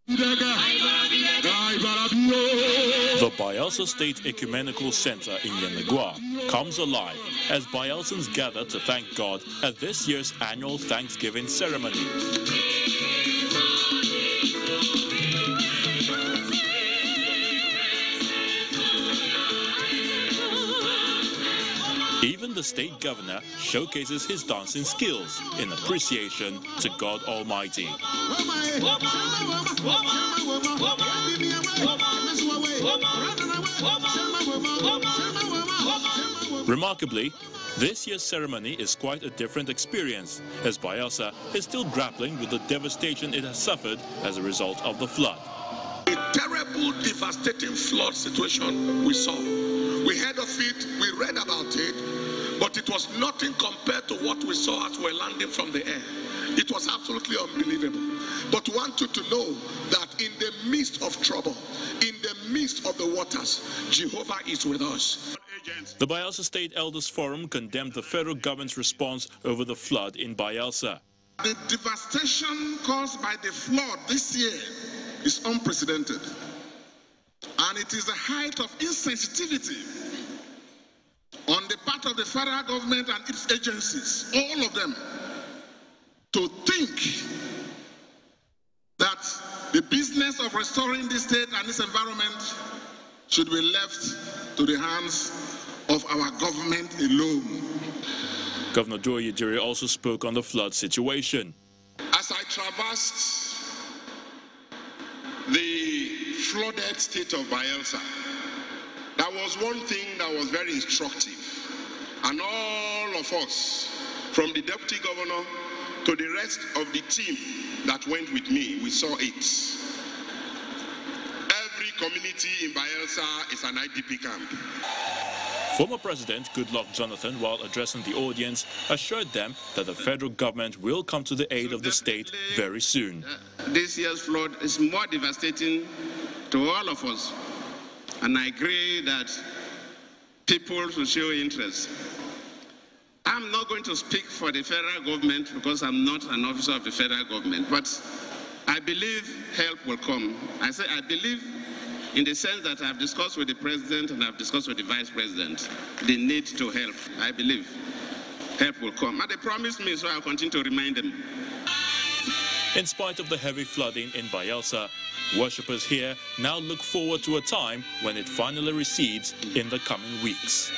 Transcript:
The Bayelsa State Ecumenical Center in Yenagoa comes alive as Bayelsans gather to thank God at this year's annual Thanksgiving ceremony. Even the state governor showcases his dancing skills in appreciation to God Almighty. Remarkably, this year's ceremony is quite a different experience, as Bayelsa is still grappling with the devastation it has suffered as a result of the flood. A terrible, devastating flood situation we saw. We heard of it, we read about it, but it was nothing compared to what we saw as we were landing from the air. It was absolutely unbelievable. But we want you to know that in the midst of trouble, in the midst of the waters, Jehovah is with us. The Bayelsa State Elders Forum condemned the federal government's response over the flood in Bayelsa. The devastation caused by the flood this year is unprecedented. And it is the height of insensitivity on the part of the federal government and its agencies, all of them, to think that the business of restoring the state and its environment should be left to the hands of our government alone. Governor Joe also spoke on the flood situation. As I traversed the flooded state of Bayelsa, there was one thing that was very instructive, and all of us, from the deputy governor to the rest of the team that went with me, we saw it. Every community in Bayelsa is an IDP camp. Former President Goodluck Jonathan, while addressing the audience, assured them that the federal government will come to the aid of the state very soon. This year's flood is more devastating to all of us, and I agree that people should show interest. I'm not going to speak for the federal government because I'm not an officer of the federal government, but I believe help will come. I say I believe in the sense that I've discussed with the president and I've discussed with the vice president the need to help. I believe help will come. And they promised me, so I'll continue to remind them. In spite of the heavy flooding in Bayelsa, worshippers here now look forward to a time when it finally recedes in the coming weeks.